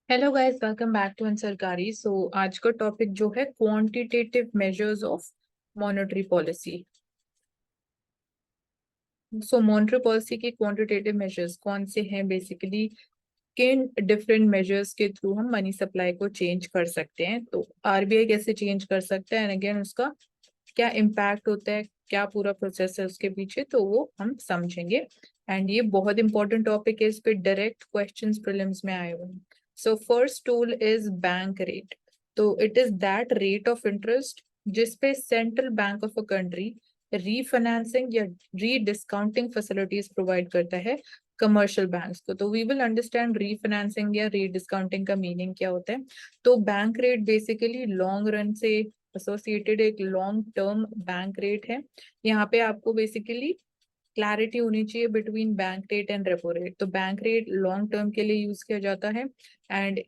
Hello guys, welcome back to Sarkari. आज का topic जो है quantitative measures of monetary policy. Monetary policy के क्वांटिटेटिव मेजर्स कौन से हैं? बेसिकली किन डिफरेंट मेजर्स के थ्रू हम मनी सप्लाई को चेंज कर सकते हैं, तो आरबीआई कैसे चेंज कर सकता है एंड अगेन उसका क्या इम्पैक्ट होता है, क्या पूरा प्रोसेस है उसके पीछे, तो वो हम समझेंगे। एंड ये बहुत इंपॉर्टेंट टॉपिक है, इस पे डायरेक्ट क्वेश्चंस प्रीलिम्स में आए हुए हैं। So first tool is bank rate. तो it is that rate of interest जिसपे central bank of a country refinancing या री डिस्काउंटिंग फैसिलिटीज प्रोवाइड करता है कमर्शियल बैंक्स को। तो वी विल अंडरस्टैंड रीफाइनेंसिंग या री डिस्काउंटिंग का मीनिंग क्या होता है। तो bank rate basically long run से एसोसिएटेड एक लॉन्ग टर्म बैंक रेट है। यहाँ पे आपको बेसिकली क्लैरिटी होनी चाहिए between bank rate and repo rate. तो बैंक रेट लॉन्ग टर्म के लिए यूज किया जाता है एंड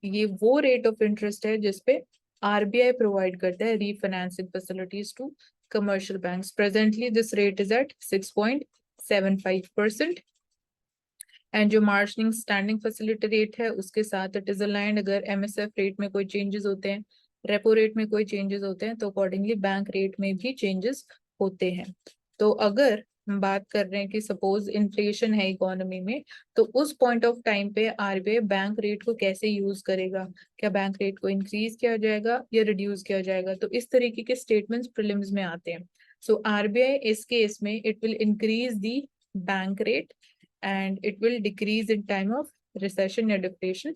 ये वो रेट ऑफ इंटरेस्ट है जिसपे आरबीआई प्रोवाइड करता है refinancing facilities to commercial banks. Presently this rate is at 6.75%। And जो मार्जिनिंग स्टैंडिंग फैसिलिटी रेट है उसके साथ इट इज अलाइंड। अगर एमएसएफ रेट में कोई चेंजेस होते हैं, रेपो रेट में कोई चेंजेस होते हैं, तो अकॉर्डिंगली बैंक रेट में भी चेंजेस होते हैं। तो अगर हम बात कर रहे हैं कि सपोज इन्फ्लेशन है इकोनॉमी में, तो उस पॉइंट ऑफ टाइम पे आरबीआई बैंक रेट को कैसे यूज करेगा? क्या बैंक रेट को इंक्रीज किया जाएगा या रिड्यूस किया जाएगा? तो इस तरीके के स्टेटमेंट्स प्रीलिम्स में आते हैं। सो आरबीआई इस केस में it will increase the bank rate and it will decrease in time of recession या डिफ्लेशन।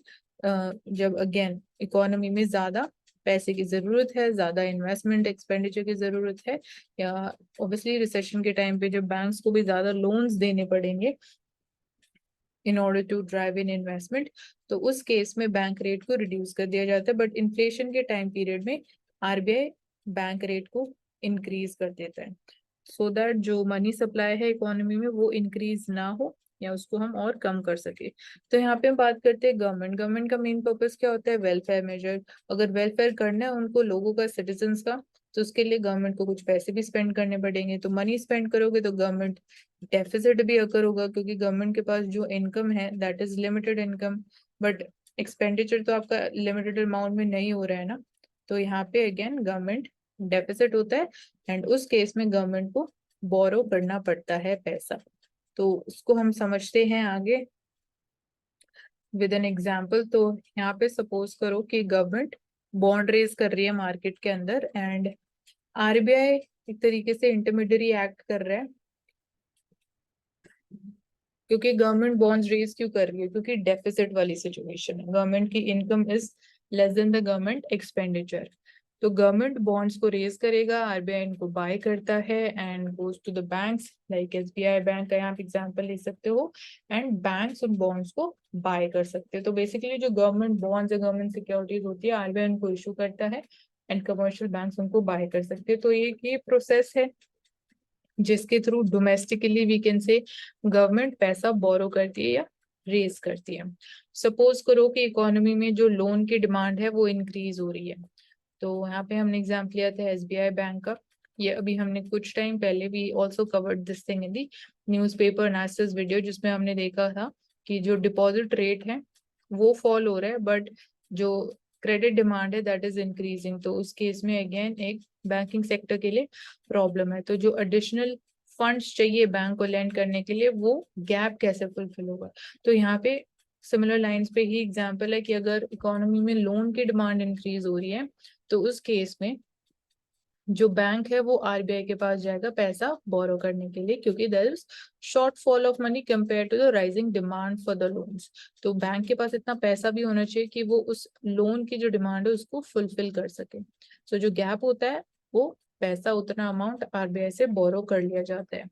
जब अगेन इकोनॉमी में ज्यादा पैसे की जरूरत है, ज्यादा इन्वेस्टमेंट एक्सपेंडिचर की जरूरत है, या ऑब्वियसली रिसेशन के टाइम पे जब बैंक्स को भी ज्यादा लोन्स देने पड़ेंगे in order to drive in investment, तो उस केस में बैंक रेट को रिड्यूस कर दिया जाता है। बट इन्फ्लेशन के टाइम पीरियड में आरबीआई बैंक रेट को इंक्रीज कर देता है सो दैट जो मनी सप्लाई है इकोनॉमी में वो इंक्रीज ना हो या उसको हम और कम कर सके। तो यहाँ पे हम बात करते हैं गवर्नमेंट का मेन पर्पस क्या होता है? Welfare major. अगर वेलफेयर करना है उनको, लोगों का, सिटीजन्स का, तो उसके लिए गवर्नमेंट को कुछ पैसे भी स्पेंड करने पड़ेंगे। तो मनी स्पेंड करोगे तो गवर्नमेंट डेफिसिट भी अकर होगा, क्योंकि गवर्नमेंट के पास जो इनकम है that is limited income, but expenditure तो आपका लिमिटेड अमाउंट में नहीं हो रहा है ना। तो यहाँ पे अगेन गवर्नमेंट डेफिसिट होता है एंड उस केस में गवर्नमेंट को बोरो करना पड़ता है पैसा। तो उसको हम समझते हैं आगे विद एन एग्जाम्पल। तो यहाँ पे सपोज करो कि गवर्नमेंट बॉन्ड रेज कर रही है मार्केट के अंदर एंड आरबीआई एक तरीके से इंटरमीडियरी एक्ट कर रहा है। क्योंकि गवर्नमेंट बॉन्ड्स रेज क्यों कर रही है? क्योंकि डेफिसिट वाली सिचुएशन है, गवर्नमेंट की income is less than the government expenditure. तो गवर्नमेंट बॉन्ड्स को रेज करेगा, आरबीआई इनको बाय करता है and goes to the banks like SBI bank का यहाँ पे एग्जांपल ले सकते हो। एंड बैंक्स उन बॉन्ड्स को बाय कर सकते हैं। तो बेसिकली जो गवर्नमेंट बॉन्ड्स या गवर्नमेंट सिक्योरिटीज होती है आरबीआई उनको इशू करता है एंड कमर्शियल बैंक्स उनको बाय कर सकते हैं। तो ये प्रोसेस है जिसके through domestically we can say government पैसा बोरो करती है या रेज करती है। सपोज करो कि इकोनॉमी में जो लोन की डिमांड है वो इंक्रीज हो रही है। तो यहाँ पे हमने एग्जाम्पल लिया था एसबीआई बैंक का। ये अभी हमने कुछ टाइम पहले भी also covered this thing in the newspaper analysis video, जिसमें हमने देखा था कि जो डिपॉजिट रेट है वो फॉल हो रहा है बट जो क्रेडिट डिमांड है दैट इज इंक्रीजिंग। तो उस केस में अगेन एक बैंकिंग सेक्टर के लिए प्रॉब्लम है। तो जो एडिशनल फंड्स चाहिए बैंक को लैंड करने के लिए वो गैप कैसे फुलफिल होगा? तो यहाँ पे सिमिलर लाइंस पे ही एग्जांपल है कि अगर इकोनॉमी में लोन की डिमांड इंक्रीज हो रही है तो उस केस में जो बैंक है वो आरबीआई के पास जाएगा पैसा बोरो करने के लिए, क्योंकि there is shortfall of money compare to the rising demand for the loans. तो बैंक के पास इतना पैसा भी होना चाहिए कि वो उस लोन की जो डिमांड है उसको फुलफिल कर सके। सो जो गैप होता है वो पैसा, उतना अमाउंट आरबीआई से बोरो कर लिया जाता है।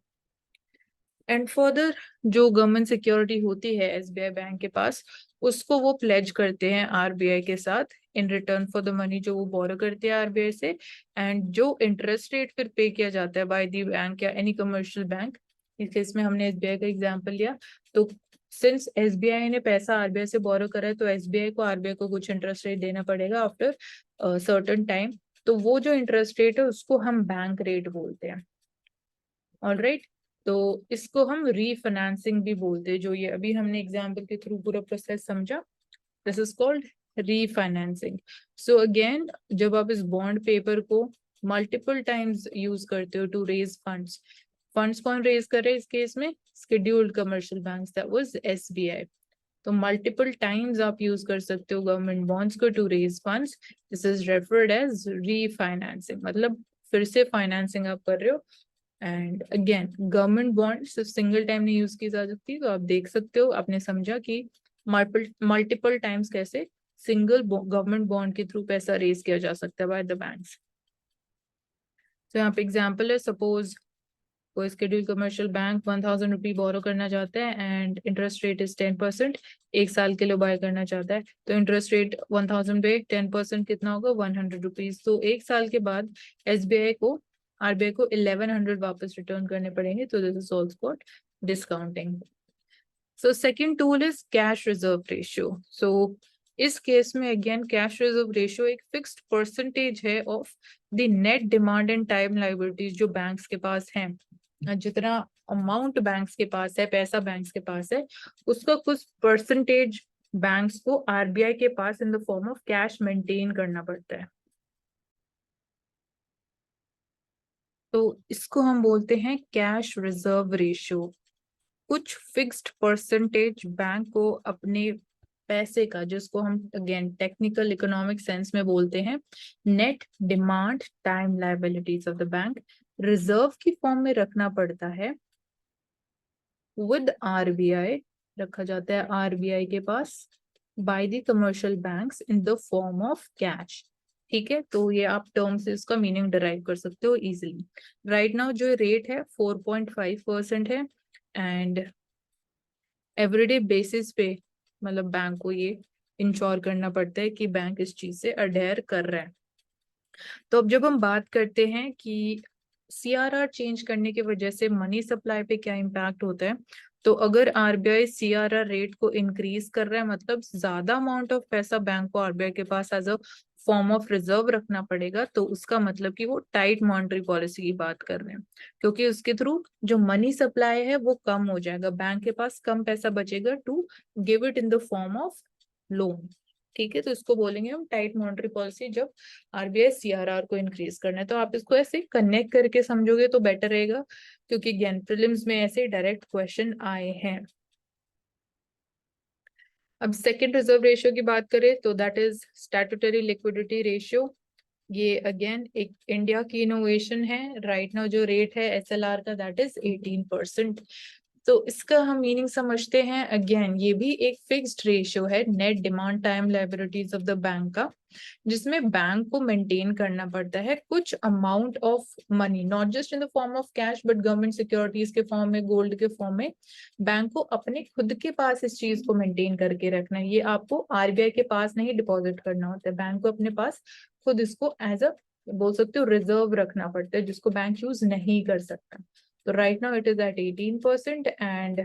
एंड फर्दर जो गवर्नमेंट सिक्योरिटी होती है एसबीआई बैंक के पास, उसको वो प्लेज करते हैं आरबीआई के साथ in return for the money जो वो बोरो करते हैं आरबीआई से। एंड जो इंटरेस्ट रेट फिर पे किया जाता है बाय दी बैंक या एनी कमर्शियल बैंक, इस केस में हमने एसबीआई का एग्जांपल लिया। तो सिंस एसबीआई ने पैसा आरबीआई से बोरो करा है तो एसबीआई को आरबीआई को कुछ इंटरेस्ट रेट देना पड़ेगा आफ्टर सर्टेन टाइम। तो वो जो इंटरेस्ट रेट है उसको हम बैंक रेट बोलते हैं। ऑलराइट। तो इसको हम रीफाइनेंसिंग भी बोलते हैं, जो ये अभी हमने एग्जाम्पल के थ्रू पूरा प्रोसेस समझा। This is called refinancing. So again जब आप इस बॉन्ड पेपर को मल्टीपल टाइम्स यूज करते हो टू रेज फंड्स, फंड्स कौन रेज कर रहे हैं इस केस में? Scheduled commercial banks, that was SBI. तो मल्टीपल टाइम्स आप यूज कर सकते हो गवर्नमेंट बॉन्ड्स को to raise funds. This is referred as refinancing, मतलब फिर से फाइनेंसिंग आप कर रहे हो. एंड अगेन गवर्नमेंट बॉन्ड सिर्फ सिंगल टाइम नहीं यूज की जा सकती. तो आप देख सकते हो, आपने समझा कि मल्टीपल टाइम्स कैसे सिंगल गवर्नमेंट बॉन्ड के थ्रू पैसा रेज किया जा सकता है बाय द बैंक्स. तो यहाँ पे एग्जाम्पल है, सपोज कोई शेड्यूल कमर्शियल बैंक 1000 रुपी बोरो करना चाहता है एंड इंटरेस्ट रेट इज 10%, एक साल के लिए बाय करना चाहता है. तो इंटरेस्ट रेट 1000 पे 10% कितना होगा? 100 रुपीज. तो एक साल के बाद आरबीआई को 1100 वापस रिटर्न करने पड़ेंगे. तो this is also called discounting. So second tool is cash reserve ratio. So इस केस में अगेन कैश रिजर्व रेशियो एक फिक्स्ड परसेंटेज है of the net demand and time liabilities जो बैंक्स के पास हैं. जितना अमाउंट बैंक्स के पास है, पैसा बैंक्स के पास है, उसका कुछ परसेंटेज बैंक्स को आरबीआई के पास in the form of cash maintain करना पड़ता है. तो इसको हम बोलते हैं कैश रिजर्व रेशियो. कुछ फिक्स्ड परसेंटेज बैंक को अपने पैसे का, जिसको हम अगेन टेक्निकल इकोनॉमिक सेंस में बोलते हैं net demand time liabilities of the bank, reserve की फॉर्म में रखना पड़ता है विद आरबीआई, रखा जाता है आरबीआई के पास by the commercial banks in the form of cash. ठीक है, तो ये आप टर्म से इसका मीनिंग डिराइव कर सकते हो इजीली. राइट नाउ जो रेट है 4.5% है एंड एवरीडे बेसिस पे मतलब बैंक को ये इंश्योर करना पड़ता है कि बैंक इस चीज से अडेयर कर रहा है. तो अब जब हम बात करते हैं कि सीआरआर चेंज करने की वजह से मनी सप्लाई पे क्या इम्पैक्ट होता है, तो अगर आरबीआई सीआरआर रेट को इंक्रीज कर रहा है, मतलब ज्यादा अमाउंट ऑफ पैसा बैंक को आरबीआई के पास as a form of reserve रखना पड़ेगा, तो उसका मतलब कि वो टाइट मॉनेटरी पॉलिसी की बात कर रहे हैं. क्योंकि उसके थ्रू जो मनी सप्लाई है वो कम हो जाएगा, बैंक के पास कम पैसा बचेगा to give it in the form of loan. ठीक है, तो इसको बोलेंगे हम टाइट मॉनेटरी पॉलिसी जब आरबीआई सीआरआर को इंक्रीज करना है. तो आप इसको ऐसे कनेक्ट करके समझोगे तो बेटर रहेगा, क्योंकि ज्ञान प्रीलिम्स में ऐसे डायरेक्ट क्वेश्चन आए हैं. अब सेकेंड रिजर्व रेशियो की बात करें तो that is statutory liquidity ratio. ये अगेन एक इंडिया की इनोवेशन है. राइट नाउ जो रेट है एसएलआर का दैट इज 18%. तो इसका हम मीनिंग समझते हैं. अगेन ये भी एक फिक्स्ड रेशियो है net demand time liabilities of the bank का, जिसमें बैंक को मेंटेन करना पड़ता है कुछ amount of money, not just in the form of cash but government securities के फॉर्म में, गोल्ड के फॉर्म में. बैंक को अपने खुद के पास इस चीज को मेंटेन करके रखना है. ये आपको आरबीआई के पास नहीं डिपॉजिट करना होता है, बैंक को अपने पास खुद इसको एज अ बोल सकते हो रिजर्व रखना पड़ता है, जिसको बैंक यूज नहीं कर सकता. तो right now it is at 18% and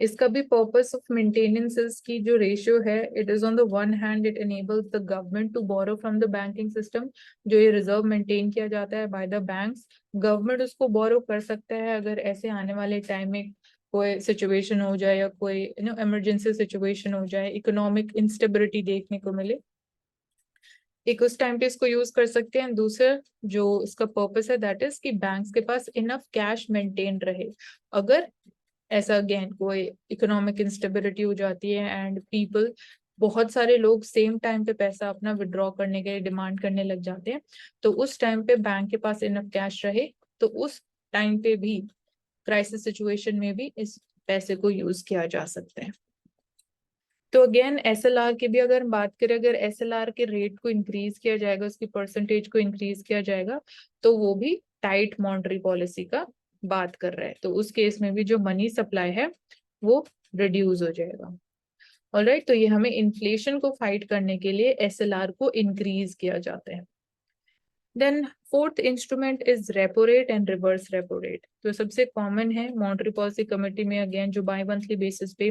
इसका भी पर्पस ऑफ मेंटेनेंस की जो रेशियो है, it is on the one hand it enables the government to borrow from the banking system. जो ये रिजर्व मेंटेन किया जाता है बाय द बैंक्स, गवर्नमेंट उसको बोरो कर सकता है अगर ऐसे आने वाले टाइम में कोई सिचुएशन हो जाए या कोई इमरजेंसी सिचुएशन हो जाए, इकोनॉमिक इंस्टेबिलिटी देखने को मिले, एक उस टाइम पे इसको यूज कर सकते हैं. दूसरा जो इसका पर्पस है दैट इज कि बैंक्स के पास इनफ कैश मेंटेन रहे. अगर ऐसा अगेन कोई इकोनॉमिक इंस्टेबिलिटी हो जाती है एंड पीपल, बहुत सारे लोग सेम टाइम पे पैसा अपना विड्रॉ करने के लिए डिमांड करने लग जाते हैं, तो उस टाइम पे बैंक के पास इनफ कैश रहे, तो उस टाइम पे भी क्राइसिस सिचुएशन में भी इस पैसे को यूज किया जा सकता है. तो अगेन एसएलआर की भी अगर हम बात करें, अगर एसएलआर के रेट को इंक्रीज किया जाएगा, उसकी परसेंटेज को इंक्रीज किया जाएगा, तो वो भी टाइट मॉनेटरी पॉलिसी का बात कर रहा है. तो उस केस में भी जो मनी सप्लाई है वो रिड्यूस हो जाएगा. ऑलराइट, तो ये हमें इन्फ्लेशन को फाइट करने के लिए एसएलआर को इंक्रीज किया जाता है. Then fourth instrument is repo rate and reverse repo rate. तो सबसे कॉमन है मॉनेटरी पॉलिसी कमेटी में, अगेन जो बाई मंथली बेसिस पे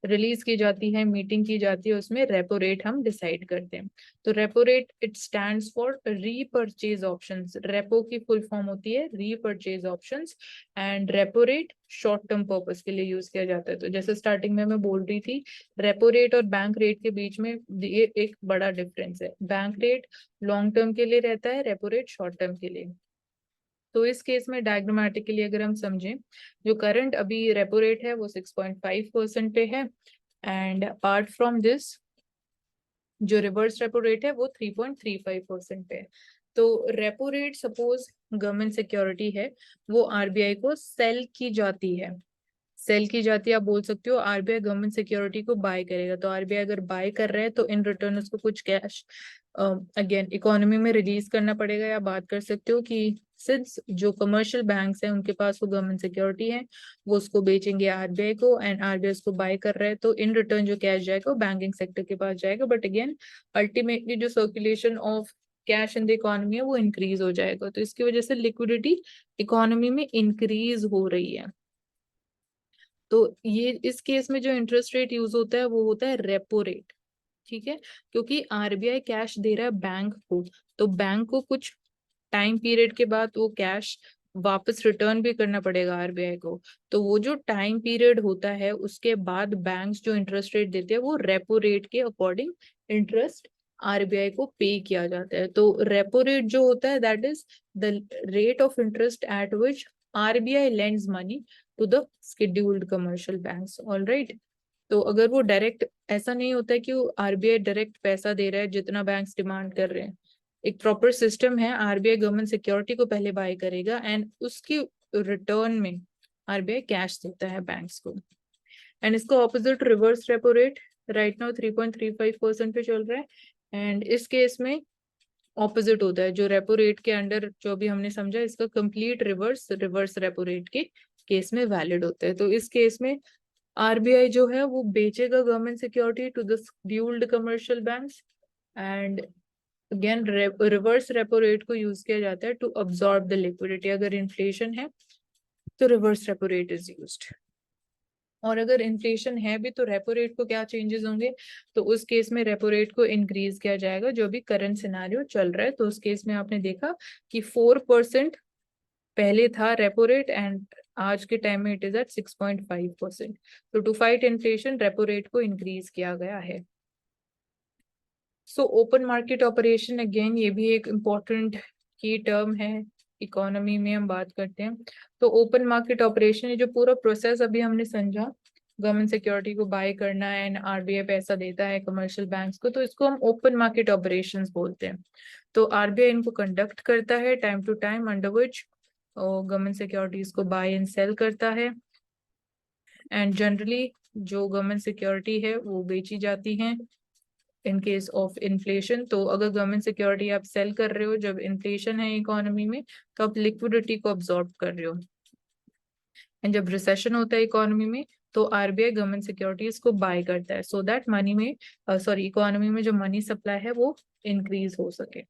रिलीज की जाती है, मीटिंग की जाती है, उसमें रेपो रेट हम डिसाइड करते हैं। तो repo rate it stands for repurchase options. Repo की फुल फॉर्म होती है repurchase options, and repo rate short term purpose के लिए यूज किया जाता है। तो जैसे स्टार्टिंग में मैं बोल रही थी, रेपो रेट और बैंक रेट के बीच में ये एक बड़ा डिफरेंस है। बैंक रेट लॉन्ग टर्म के लिए रहता है, रेपो रेट शॉर्ट टर्म के लिए। तो इस केस में डायग्रामेटिकली अगर हम समझें, जो करंट अभी रेपो रेट है वो 6.5% पे है, एंड अपार्ट फ्रॉम दिस जो रिवर्स रेपो रेट है वो 3.35% पे है। तो repo rate suppose government security है, वो आरबीआई को सेल की जाती है, सेल की जाती है, आप बोल सकते हो आरबीआई गवर्नमेंट सिक्योरिटी को बाय करेगा। तो आरबीआई अगर बाय कर रहा है तो इन रिटर्न उसको कुछ कैश अगेन इकोनॉमी में रिलीज करना पड़ेगा। या बात कर सकते हो कि सिंस जो कमर्शियल बैंक्स हैं उनके पास वो गवर्नमेंट सिक्योरिटी है, वो उसको बेचेंगे आरबीआई को, एंड आरबीआई उसको बाय कर रहा है, तो इन रिटर्न जो कैश जाएगा वो बैंकिंग सेक्टर के पास जाएगा। बट अगेन अल्टीमेटली जो circulation of cash in the economy है वो इंक्रीज हो जाएगा। तो इसकी वजह से लिक्विडिटी इकोनॉमी में इंक्रीज हो रही है। तो ये इस केस में जो इंटरेस्ट रेट यूज होता है वो होता है रेपो रेट, ठीक है। क्योंकि आरबीआई कैश दे रहा है बैंक को, तो बैंक को कुछ टाइम पीरियड के बाद वो कैश वापस रिटर्न भी करना पड़ेगा आरबीआई को। तो वो जो टाइम पीरियड होता है उसके बाद बैंक्स जो इंटरेस्ट रेट देते हैं वो रेपो रेट के अकॉर्डिंग इंटरेस्ट आरबीआई को पे किया जाता है। तो रेपो रेट जो होता है that is the rate of interest at which RBI lends money to the scheduled commercial banks. All right. तो अगर वो डायरेक्ट, ऐसा नहीं होता है कि वो आरबीआई डायरेक्ट पैसा दे रहा है जितना बैंक्स डिमांड कर रहे हैं। एक प्रॉपर सिस्टम है, आरबीआई गवर्नमेंट सिक्योरिटी को पहले बाय करेगा एंड उसके रिटर्न में आरबीआई कैश देता है बैंक्स को। एंड इसका opposite reverse repo rate right now 3.35% पे चल रहा है, एंड इस केस में ऑपोजिट होता है। जो रेपो रेट के अंडर जो भी हमने समझा, इसका complete reverse reverse repo rate के केस में वैलिड होता है। तो इस केस में आरबीआई जो है वो बेचेगा government security to the scheduled commercial banks, and again reverse repo rate को यूज किया जाता है टू अब्सॉर्ब द लिक्विडिटी। अगर इन्फ्लेशन है तो reverse repo rate is used, और अगर इन्फ्लेशन है भी तो रेपो रेट को क्या चेंजेस होंगे, तो उस केस में रेपो रेट को इंक्रीज किया जाएगा, जो भी करंट सिनारियो चल रहा है। तो उस केस में आपने देखा कि 4% पहले था रेपो रेट, एंड आज के टाइम में इट इज एट 6.5%। तो to fight inflation repo rate को इंक्रीज किया गया है। So open market operation, again ये भी एक इम्पोर्टेंट की टर्म है, इकोनॉमी में हम बात करते हैं। तो ओपन मार्केट ऑपरेशन, ये जो पूरा प्रोसेस अभी हमने समझा, गवर्नमेंट सिक्योरिटी को बाय करना है एंड आरबीआई पैसा देता है कमर्शियल बैंक्स को, तो इसको हम ओपन मार्केट ऑपरेशंस बोलते हैं। तो आरबीआई इनको कंडक्ट करता है time to time, under which government securities को बाय एंड सेल करता है, एंड जनरली जो गवर्नमेंट सिक्योरिटी है वो बेची जाती हैं इन केस ऑफ इन्फ्लेशन। तो अगर गवर्नमेंट सिक्योरिटी आप सेल कर रहे हो जब इन्फ्लेशन है इकोनॉमी में, तो आप लिक्विडिटी को अब्सॉर्ब कर रहे हो, एंड जब रिसेशन होता है इकोनॉमी में तो आरबीआई गवर्नमेंट सिक्योरिटीज को बाय करता है, सो दैट मनी में सॉरी इकोनॉमी में जो मनी सप्लाई है वो इंक्रीज हो सके,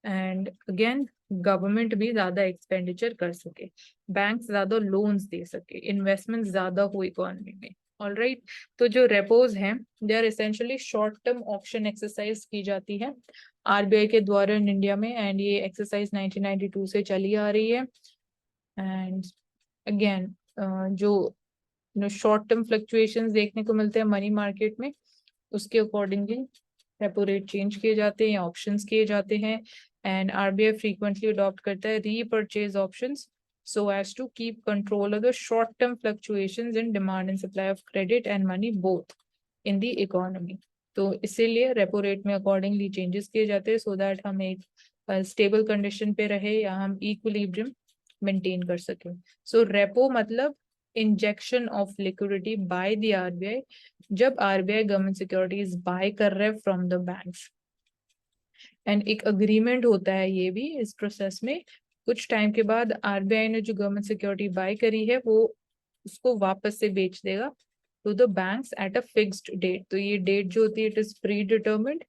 एंड अगेन गवर्नमेंट भी ज्यादा एक्सपेंडिचर कर सके, बैंक ज्यादा लोन्स दे सके, इन्वेस्टमेंट ज्यादा हो इकोनॉमी में। All right. तो जो रेपोज हैं they are essentially short term option exercise की जाती है आरबीआई के द्वारा इन इंडिया में, एंड ये एक्सरसाइज 1992 से चली आ रही है। एंड अगेन जो शॉर्ट टर्म फ्लक्चुएशंस देखने को मिलते हैं मनी मार्केट में, उसके अकॉर्डिंगली रेपो रेट चेंज किए जाते हैं या ऑप्शंस किए जाते हैं, एंड आरबीआई फ्रीक्वेंटली अडॉप्ट करता है repurchase options so as to keep control of the short term fluctuations in demand and supply of credit and money both in the economy। तो इसीलिए रेपो रेट में accordingly changes किए जाते हैं so that हम एक स्टेबल कंडीशन पे रहे या हम इक्विलिब्रियम मेंटेन कर सके। सो रेपो मतलब injection of liquidity by the RBI, जब आरबीआई गवर्नमेंट सिक्योरिटीज बाय कर रहे हैं फ्रॉम द बैंक्स, एंड एक अग्रीमेंट होता है ये भी इस प्रोसेस में। कुछ टाइम के बाद आरबीआई ने जो गवर्नमेंट सिक्योरिटी बाय करी है वो उसको वापस से बेच देगा to the banks at a fixed date. तो ये डेट जो होती है it is predetermined,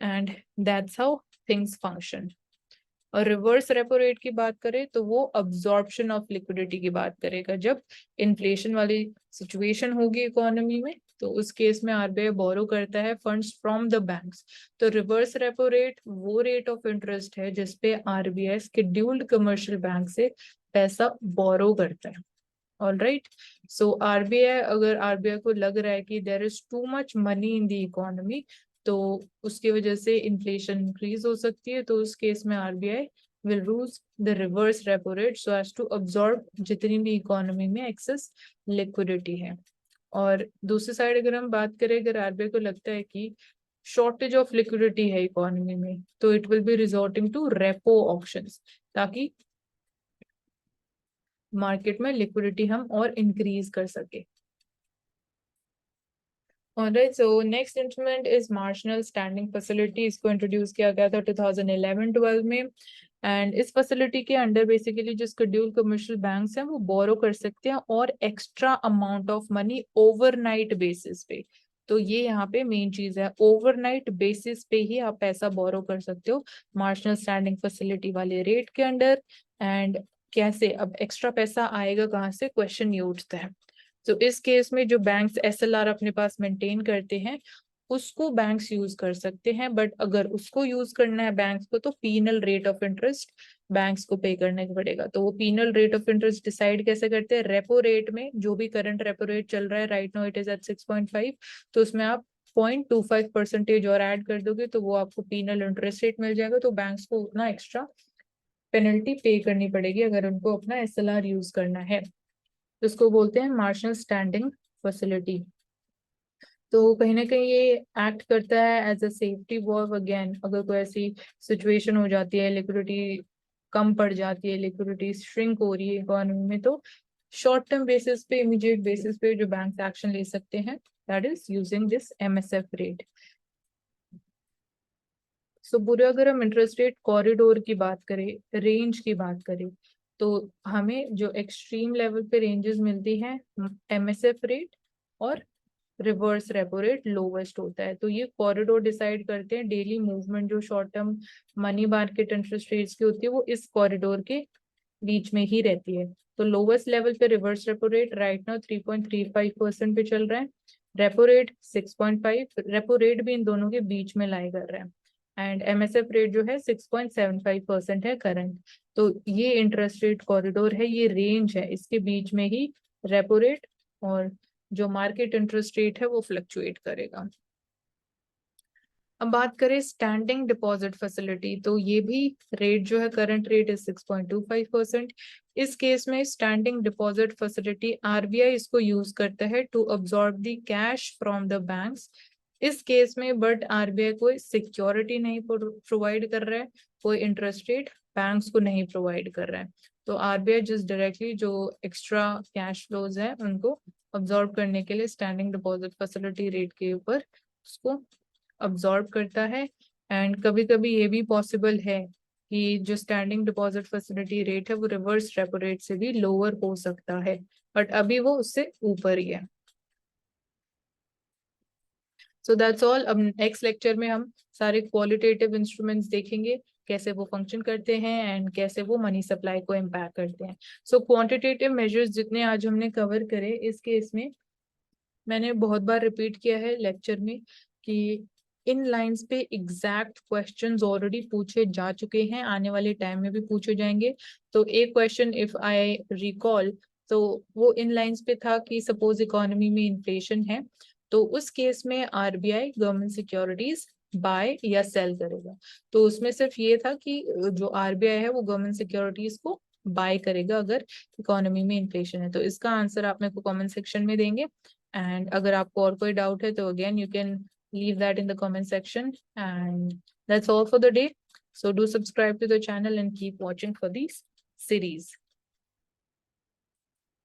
and that's how things function. और रिवर्स रेपो रेट की बात करें तो वो अब्जॉर्प्शन ऑफ लिक्विडिटी की बात करेगा। जब इन्फ्लेशन वाली सिचुएशन होगी इकोनॉमी में तो उस केस में आरबीआई बोरो करता है फंड्स फ्रॉम द बैंक्स। तो रिवर्स रेपो रेट वो रेट ऑफ इंटरेस्ट है जिसपे आरबीआई शेड्यूल्ड कमर्शियल बैंक से पैसा बोरो करता है। ऑल राइट, सो आरबीआई, अगर आरबीआई को लग रहा है कि there is too much money in the economy तो उसकी वजह से इन्फ्लेशन इंक्रीज हो सकती है, तो उस केस में RBI will use the reverse repo rate so as to absorb जितनी भी इकोनॉमी में एक्सेस लिक्विडिटी है। और दूसरी साइड अगर हम बात करें, अगर आरबीआई को लगता है कि शॉर्टेज ऑफ लिक्विडिटी है इकोनॉमी में तो it will be resorting to repo options, ताकि मार्केट में लिक्विडिटी हम और इंक्रीज कर सके। Alright, so next instrument is marginal standing facility। इसको इंट्रोड्यूस किया गया था 2011-12 में एंड इस फैसिलिटी के अंडर बेसिकली जो शेड्यूल कमर्शियल बैंक्स हैं वो बोरो कर सकते हैं और extra amount of money overnight basis पे। तो ये यहाँ पे मेन चीज है, ओवरनाइट बेसिस पे ही आप पैसा बोरो कर सकते हो मार्जिनल स्टैंडिंग फैसिलिटी वाले रेट के अंडर। एंड कैसे अब एक्स्ट्रा पैसा आएगा कहाँ से, क्वेश्चन ये उठता है। तो इस केस में जो बैंक्स एसएलआर अपने पास मेंटेन करते हैं उसको बैंक्स यूज कर सकते हैं, बट अगर उसको यूज करना है बैंक्स को तो penal rate of interest banks को पे करने पड़ेगा। तो वो penal rate of interest decide कैसे करते हैं, रेपो रेट में जो भी करंट रेपो रेट चल रहा है, right now it is at 6.5, तो उसमें आप 0.25% और ऐड कर दोगे तो वो आपको पीनल इंटरेस्ट रेट मिल जाएगा। तो बैंक्स को उतना एक्स्ट्रा पेनल्टी पे करनी पड़ेगी अगर उनको अपना एसएलआर यूज करना है। इसको बोलते हैं मार्जिनल स्टैंडिंग फैसिलिटी। तो कहीं ना कहीं ये एक्ट करता है as a safety valve again, अगर कोई ऐसी सिचुएशन हो जाती है, लिक्विडिटी कम पड़ जाती है, लिक्विडिटी श्रिंक हो रही है इकोनॉमी में, तो शॉर्ट टर्म बेसिस पे, इमीडिएट बेसिस पे जो बैंक एक्शन ले सकते हैं that is using this MSF rate. So पूरे अगर हम इंटरेस्ट रेट कॉरिडोर की बात करें, रेंज की बात करें, तो हमें जो एक्सट्रीम लेवल पे रेंजेस मिलती हैं एमएसएफ रेट और रिवर्स रेपो रेट लोवेस्ट होता है। तो ये कॉरिडोर डिसाइड करते हैं डेली मूवमेंट जो short term money market interest rates की होती है वो इस कॉरिडोर के बीच में ही रहती है। तो लोवेस्ट लेवल पे reverse repo rate right now 3.35% पे चल रहा है, रेपो रेट 6.5, रेपो रेट भी इन दोनों के बीच में लाई कर रहा है, एंड एमएसएफ रेट जो है 6.75% है करंट। तो ये इंटरेस्ट रेट कॉरिडोर है, ये रेंज है, इसके बीच में ही रेपो रेट और जो मार्केट इंटरेस्ट रेट है वो फ्लक्चुएट करेगा। अब बात करें स्टैंडिंग डिपॉजिट फैसिलिटी, तो ये भी रेट जो है करंट रेट इज 6.25%। इस केस में स्टैंडिंग डिपॉजिट फैसिलिटी आरबीआई इसको यूज करता है to absorb the cash from the banks. इस केस में बट आरबीआई कोई सिक्योरिटी नहीं प्रोवाइड कर रहा है, कोई इंटरेस्ट रेट बैंक्स को नहीं प्रोवाइड कर रहा है। तो आरबीआई जस्ट डायरेक्टली जो एक्स्ट्रा कैश फ्लोज है उनको अब्सॉर्ब करने के लिए स्टैंडिंग डिपॉजिट फैसिलिटी रेट के ऊपर उसको अब्सॉर्ब करता है। एंड कभी कभी ये भी पॉसिबल है कि जो स्टैंडिंग डिपॉजिट फैसिलिटी रेट है वो रिवर्स रेपो रेट से भी लोअर हो सकता है, बट अभी वो उससे ऊपर ही है। So that's all. अब नेक्स्ट लेक्चर में हम सारे क्वालिटेटिव इंस्ट्रूमेंट्स देखेंगे, कैसे वो फंक्शन करते हैं एंड कैसे वो मनी सप्लाई को इम्पैक्ट करते हैं। सो क्वांटिटेटिव मेजर्स जितने आज हमने कवर करे, इस केस में मैंने बहुत बार रिपीट किया है लेक्चर में कि इन लाइंस पे एग्जैक्ट क्वेश्चंस ऑलरेडी पूछे जा चुके हैं, आने वाले टाइम में भी पूछे जाएंगे। तो एक क्वेश्चन इफ आई रिकॉल, तो वो इन लाइंस पे था कि सपोज इकोनॉमी में इन्फ्लेशन है तो उस केस में आरबीआई गवर्नमेंट सिक्योरिटीज बाय या सेल करेगा। तो उसमें सिर्फ ये था कि जो आरबीआई है वो गवर्नमेंट सिक्योरिटीज को बाय करेगा अगर इकोनॉमी में इन्फ्लेशन है। तो इसका आंसर आप मेरे को कमेंट सेक्शन में देंगे, एंड अगर आपको और कोई डाउट है तो again you can leave that in the comment section, and that's all for the day. So do subscribe to the channel and keep watching for these series.